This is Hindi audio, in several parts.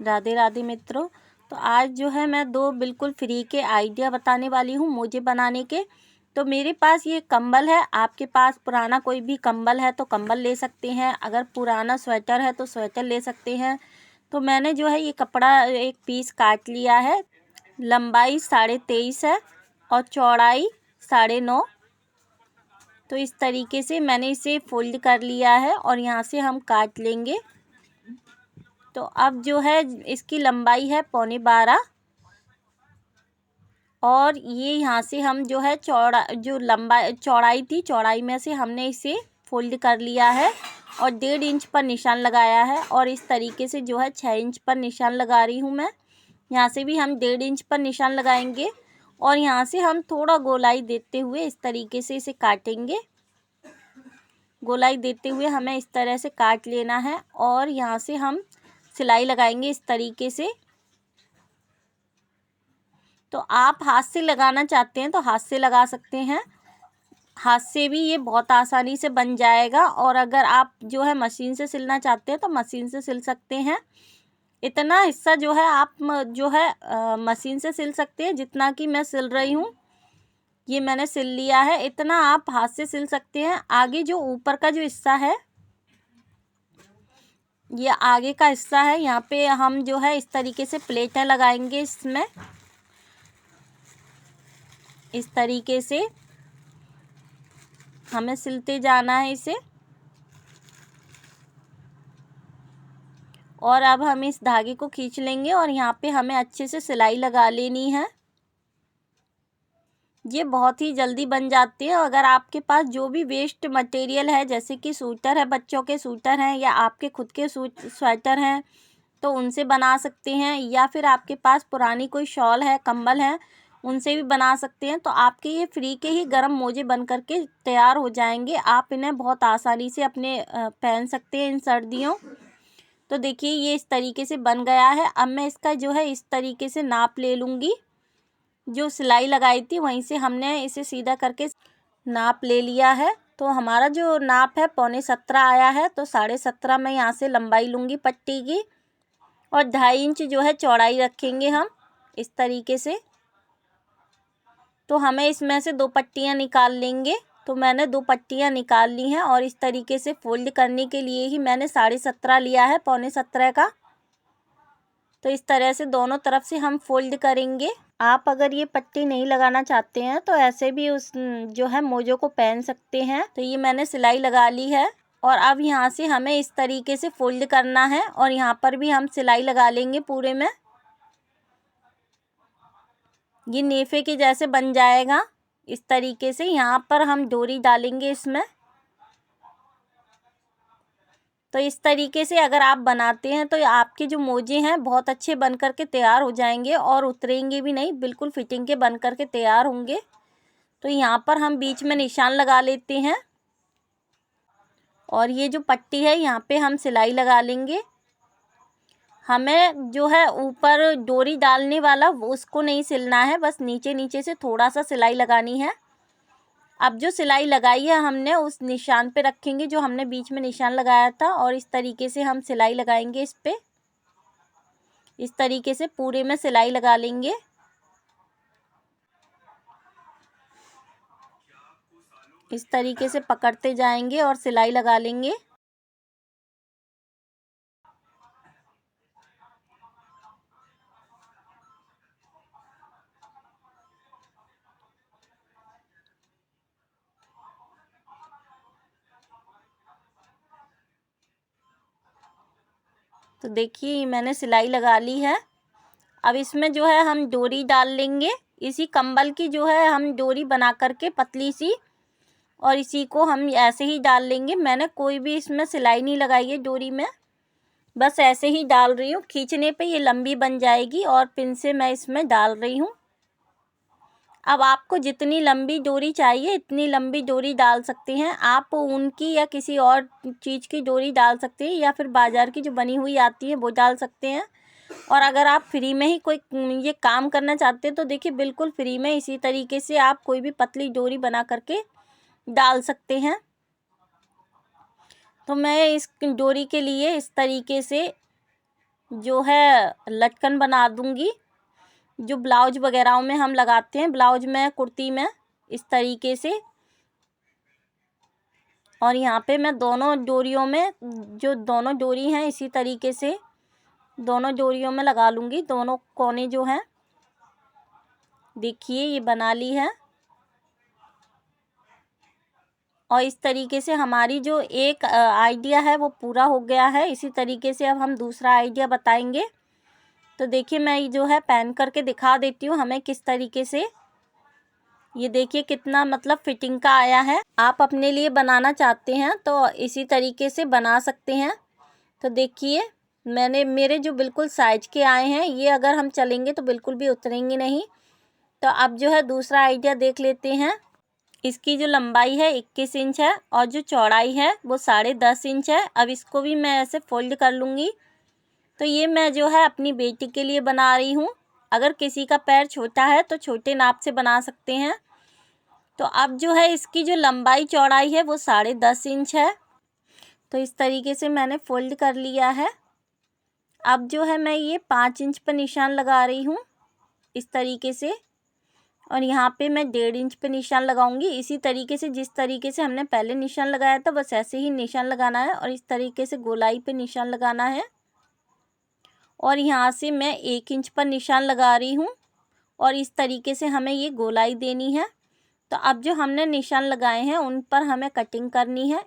राधे राधे मित्रों। तो आज जो है मैं दो बिल्कुल फ्री के आइडिया बताने वाली हूँ मोजे बनाने के। तो मेरे पास ये कंबल है, आपके पास पुराना कोई भी कंबल है तो कंबल ले सकते हैं, अगर पुराना स्वेटर है तो स्वेटर ले सकते हैं। तो मैंने जो है ये कपड़ा एक पीस काट लिया है। लंबाई 23.5 है और चौड़ाई 9.5। तो इस तरीके से मैंने इसे फोल्ड कर लिया है और यहाँ से हम काट लेंगे। तो अब जो है इसकी लंबाई है 11.25 और ये यहाँ से हम जो है चौड़ाई थी, चौड़ाई में से हमने इसे फोल्ड कर लिया है और 1.5 इंच पर निशान लगाया है। और इस तरीके से जो है 6 इंच पर निशान लगा रही हूँ मैं। यहाँ से भी हम 1.5 इंच पर निशान लगाएंगे और यहाँ से हम थोड़ा गोलाई देते हुए इस तरीके से इसे काटेंगे। गोलाई देते हुए हमें इस तरह से काट लेना है और यहाँ से हम सिलाई लगाएंगे इस तरीके से। तो आप हाथ से लगाना चाहते हैं तो हाथ से लगा सकते हैं, हाथ से भी ये बहुत आसानी से बन जाएगा। और अगर आप जो है मशीन से सिलना चाहते हैं तो मशीन से सिल सकते हैं। इतना हिस्सा जो है आप जो है मशीन से सिल सकते हैं जितना कि मैं सिल रही हूँ, ये मैंने सिल लिया है। इतना आप हाथ से सिल सकते हैं। आगे जो ऊपर का जो हिस्सा है, ये आगे का हिस्सा है, यहाँ पे हम जो है इस तरीके से प्लेटें लगाएंगे। इसमें इस तरीके से हमें सिलते जाना है इसे। और अब हम इस धागे को खींच लेंगे और यहाँ पे हमें अच्छे से सिलाई लगा लेनी है। ये बहुत ही जल्दी बन जाते हैं। अगर आपके पास जो भी वेस्ट मटेरियल है, जैसे कि सूटर है, बच्चों के सूटर हैं या आपके खुद के स्वेटर हैं, तो उनसे बना सकते हैं। या फिर आपके पास पुरानी कोई शॉल है, कंबल है, उनसे भी बना सकते हैं। तो आपके ये फ्री के ही गरम मोजे बन करके तैयार हो जाएंगे। आप इन्हें बहुत आसानी से अपने पहन सकते हैं इन सर्दियों। तो देखिए ये इस तरीके से बन गया है। अब मैं इसका जो है इस तरीके से नाप ले लूँगी। जो सिलाई लगाई थी वहीं से हमने इसे सीधा करके नाप ले लिया है। तो हमारा जो नाप है 17.25 आया है। तो 17.5 मैं यहाँ से लंबाई लूँगी पट्टी की और 2.5 इंच जो है चौड़ाई रखेंगे हम इस तरीके से। तो हमें इसमें से 2 पट्टियाँ निकाल लेंगे। तो मैंने 2 पट्टियाँ निकाल ली हैं और इस तरीके से फोल्ड करने के लिए ही मैंने 17.5 लिया है, 17.25 का। तो इस तरह से दोनों तरफ से हम फोल्ड करेंगे। आप अगर ये पट्टी नहीं लगाना चाहते हैं तो ऐसे भी उस जो है मोजों को पहन सकते हैं। तो ये मैंने सिलाई लगा ली है और अब यहाँ से हमें इस तरीके से फोल्ड करना है और यहाँ पर भी हम सिलाई लगा लेंगे पूरे में। ये नेफे के जैसे बन जाएगा इस तरीके से। यहाँ पर हम डोरी डालेंगे इसमें। तो इस तरीके से अगर आप बनाते हैं तो आपके जो मोजे हैं बहुत अच्छे बन कर के तैयार हो जाएंगे और उतरेंगे भी नहीं, बिल्कुल फिटिंग के बन कर के तैयार होंगे। तो यहाँ पर हम बीच में निशान लगा लेते हैं और ये जो पट्टी है यहाँ पे हम सिलाई लगा लेंगे। हमें जो है ऊपर डोरी डालने वाला उसको नहीं सिलना है, बस नीचे नीचे से थोड़ा सा सिलाई लगानी है। अब जो सिलाई लगाई है हमने उस निशान पे रखेंगे जो हमने बीच में निशान लगाया था और इस तरीके से हम सिलाई लगाएंगे इस पे। इस तरीके से पूरे में सिलाई लगा लेंगे। इस तरीके से पकड़ते जाएंगे और सिलाई लगा लेंगे। तो देखिए मैंने सिलाई लगा ली है। अब इसमें जो है हम डोरी डाल लेंगे। इसी कंबल की जो है हम डोरी बना करके पतली सी, और इसी को हम ऐसे ही डाल लेंगे। मैंने कोई भी इसमें सिलाई नहीं लगाई है डोरी में, बस ऐसे ही डाल रही हूँ। खींचने पे ये लंबी बन जाएगी और पिन से मैं इसमें डाल रही हूँ। अब आपको जितनी लंबी डोरी चाहिए इतनी लंबी डोरी डाल सकते हैं। आप ऊन की या किसी और चीज़ की डोरी डाल सकते हैं या फिर बाज़ार की जो बनी हुई आती है वो डाल सकते हैं। और अगर आप फ्री में ही कोई ये काम करना चाहते हैं तो देखिए बिल्कुल फ्री में इसी तरीके से आप कोई भी पतली डोरी बना करके डाल सकते हैं। तो मैं इस डोरी के लिए इस तरीके से जो है लटकन बना दूंगी, जो ब्लाउज वगैरह में हम लगाते हैं, ब्लाउज में, कुर्ती में, इस तरीके से। और यहाँ पे मैं दोनों डोरियों में, जो दोनों डोरी हैं, इसी तरीके से दोनों डोरियों में लगा लूँगी। दोनों कोने जो हैं, देखिए ये बना ली है। और इस तरीके से हमारी जो एक आइडिया है वो पूरा हो गया है। इसी तरीके से अब हम दूसरा आइडिया बताएंगे। तो देखिए मैं जो है पहन करके दिखा देती हूँ हमें किस तरीके से। ये देखिए कितना मतलब फिटिंग का आया है। आप अपने लिए बनाना चाहते हैं तो इसी तरीके से बना सकते हैं। तो देखिए मेरे जो बिल्कुल साइज के आए हैं, ये अगर हम चलेंगे तो बिल्कुल भी उतरेंगे नहीं। तो अब जो है दूसरा आइडिया देख लेते हैं। इसकी जो लंबाई है 21 इंच है और जो चौड़ाई है वो 10.5 इंच है। अब इसको भी मैं ऐसे फोल्ड कर लूँगी। तो ये मैं जो है अपनी बेटी के लिए बना रही हूँ। अगर किसी का पैर छोटा है तो छोटे नाप से बना सकते हैं। तो अब जो है इसकी जो लंबाई चौड़ाई है वो 10.5 इंच है। तो इस तरीके से मैंने फोल्ड कर लिया है। अब जो है मैं ये 5 इंच पर निशान लगा रही हूँ, इस तरीके से। और यहाँ पे मैं 1.5 इंच पे निशान लगाऊंगी। इसी तरीके से जिस तरीके से हमने पहले निशान लगाया था बस ऐसे ही निशान लगाना है। और इस तरीके से गोलाई पे निशान लगाना है। और यहाँ से मैं 1 इंच पर निशान लगा रही हूँ। और इस तरीके से हमें ये गोलाई देनी है। तो अब जो हमने निशान लगाए हैं उन पर हमें कटिंग करनी है।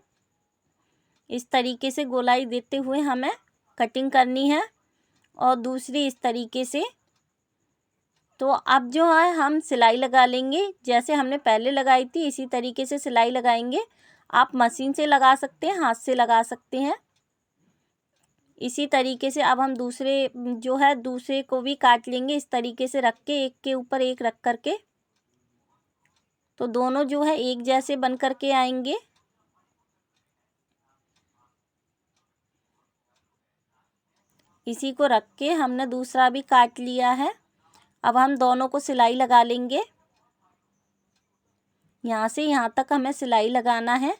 इस तरीके से गोलाई देते हुए हमें कटिंग करनी है। और दूसरी इस तरीके से। तो अब जो है हम सिलाई लगा लेंगे, जैसे हमने पहले लगाई थी इसी तरीके से सिलाई लगाएंगे। आप मशीन से लगा सकते हैं, हाथ से लगा सकते हैं। इसी तरीके से अब हम दूसरे को भी काट लेंगे, इस तरीके से रख के, एक के ऊपर एक रख करके। तो दोनों जो है एक जैसे बन करके आएंगे। इसी को रख के हमने दूसरा भी काट लिया है। अब हम दोनों को सिलाई लगा लेंगे। यहाँ से यहाँ तक हमें सिलाई लगाना है।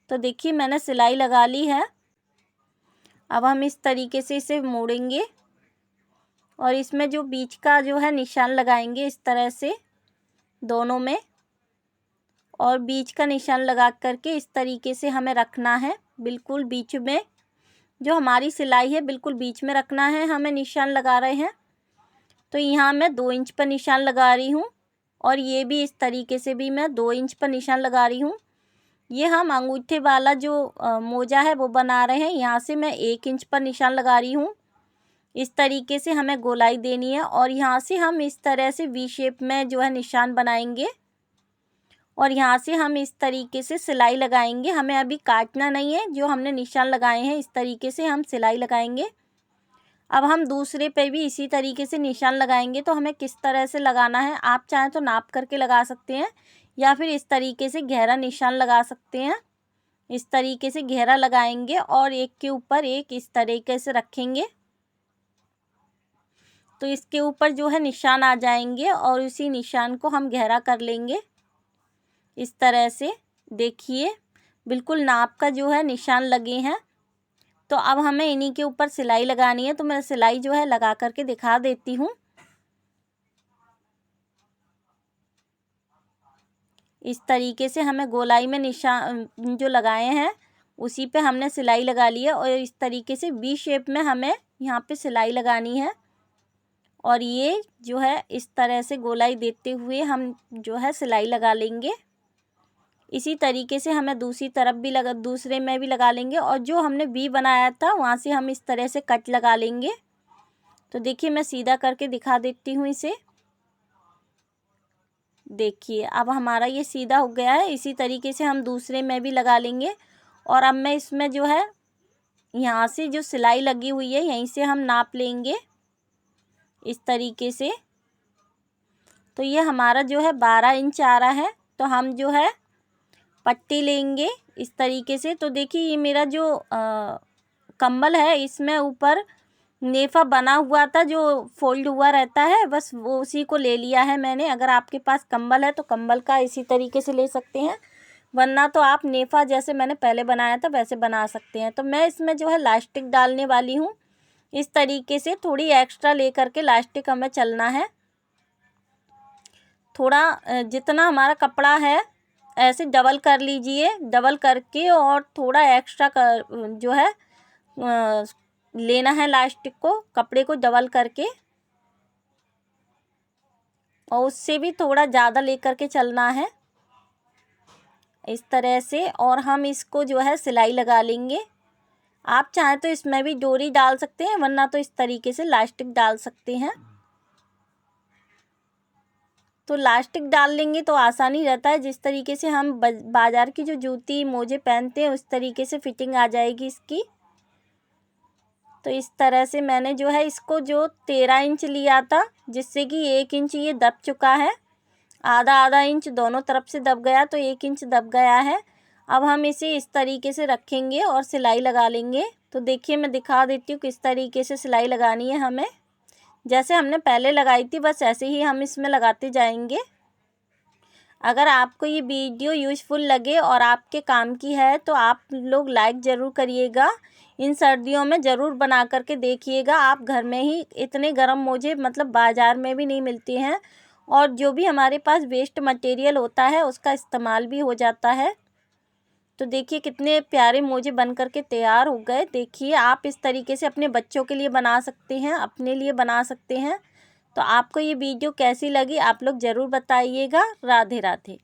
तो देखिए मैंने सिलाई लगा ली है। अब हम इस तरीके से इसे मोड़ेंगे और इसमें जो बीच का जो है निशान लगाएंगे, इस तरह से दोनों में। और बीच का निशान लगा करके इस तरीके से हमें रखना है, बिल्कुल बीच में। जो हमारी सिलाई है बिल्कुल बीच में रखना है, हमें निशान लगा रहे हैं। तो यहाँ मैं 2 इंच पर निशान लगा रही हूँ। और ये भी इस तरीके से भी मैं 2 इंच पर निशान लगा रही हूँ। ये हम अंगूठे वाला जो मोजा है वो बना रहे हैं। यहाँ से मैं 1 इंच पर निशान लगा रही हूँ। इस तरीके से हमें गोलाई देनी है। और यहाँ से हम इस तरह से वी शेप में जो है निशान बनाएंगे। और यहाँ से हम इस तरीके से सिलाई लगाएंगे। हमें अभी काटना नहीं है, जो हमने निशान लगाए हैं इस तरीके से हम सिलाई लगाएंगे। अब हम दूसरे पे भी इसी तरीके से निशान लगाएंगे। तो हमें किस तरह से लगाना है, आप चाहें तो नाप करके लगा सकते हैं या फिर इस तरीके से गहरा निशान लगा सकते हैं। इस तरीके से गहरा लगाएंगे और एक के ऊपर एक इस तरीके से रखेंगे। तो इसके ऊपर जो है निशान आ जाएंगे और उसी निशान को हम गहरा कर लेंगे इस तरह से। देखिए बिल्कुल नाप का जो है निशान लगे हैं। तो अब हमें इन्हीं के ऊपर सिलाई लगानी है। तो मैं सिलाई जो है लगा करके दिखा देती हूँ। इस तरीके से हमें गोलाई में निशान जो लगाए हैं उसी पे हमने सिलाई लगा ली है। और इस तरीके से वी शेप में हमें यहाँ पे सिलाई लगानी है। और ये जो है इस तरह से गोलाई देते हुए हम जो है सिलाई लगा लेंगे। इसी तरीके से हमें दूसरी तरफ भी दूसरे में भी लगा लेंगे। और जो हमने वी बनाया था वहाँ से हम इस तरह से कट लगा लेंगे। तो देखिए मैं सीधा करके दिखा देती हूँ इसे। देखिए अब हमारा ये सीधा हो गया है। इसी तरीके से हम दूसरे में भी लगा लेंगे। और अब मैं इसमें जो है यहाँ से जो सिलाई लगी हुई है यहीं से हम नाप लेंगे इस तरीके से। तो ये हमारा जो है 12 इंच आ रहा है। तो हम जो है पट्टी लेंगे इस तरीके से। तो देखिए ये मेरा जो कंबल है इसमें ऊपर नेफा बना हुआ था जो फोल्ड हुआ रहता है, बस वो उसी को ले लिया है मैंने। अगर आपके पास कंबल है तो कंबल का इसी तरीके से ले सकते हैं, वरना तो आप नेफा जैसे मैंने पहले बनाया था वैसे बना सकते हैं। तो मैं इसमें जो है लास्टिक डालने वाली हूँ। इस तरीके से थोड़ी एक्स्ट्रा लेकर के इलास्टिक हमें चलना है। थोड़ा जितना हमारा कपड़ा है ऐसे डबल कर लीजिए, डबल करके और थोड़ा एक्स्ट्रा जो है लेना है इलास्टिक को, कपड़े को डबल करके, और उससे भी थोड़ा ज़्यादा लेकर के चलना है इस तरह से। और हम इसको जो है सिलाई लगा लेंगे। आप चाहें तो इसमें भी डोरी डाल सकते हैं, वरना तो इस तरीके से इलास्टिक डाल सकते हैं। तो इलास्टिक डाल लेंगे तो आसानी रहता है। जिस तरीके से हम बाज़ार की जो जूती मोजे पहनते हैं उस तरीके से फिटिंग आ जाएगी इसकी। तो इस तरह से मैंने जो है इसको जो 13 इंच लिया था, जिससे कि 1 इंच ये दब चुका है, आधा आधा इंच दोनों तरफ से दब गया, तो 1 इंच दब गया है। अब हम इसे इस तरीके से रखेंगे और सिलाई लगा लेंगे। तो देखिए मैं दिखा देती हूँ किस तरीके से सिलाई लगानी है हमें। जैसे हमने पहले लगाई थी बस ऐसे ही हम इसमें लगाते जाएंगे। अगर आपको ये वीडियो यूज़फुल लगे और आपके काम की है तो आप लोग लाइक ज़रूर करिएगा। इन सर्दियों में ज़रूर बना करके देखिएगा। आप घर में ही इतने गर्म मोजे मतलब बाज़ार में भी नहीं मिलते हैं, और जो भी हमारे पास वेस्ट मटेरियल होता है उसका इस्तेमाल भी हो जाता है। तो देखिए कितने प्यारे मोजे बन करके तैयार हो गए। देखिए आप इस तरीके से अपने बच्चों के लिए बना सकते हैं, अपने लिए बना सकते हैं। तो आपको ये वीडियो कैसी लगी आप लोग ज़रूर बताइएगा। राधे राधे।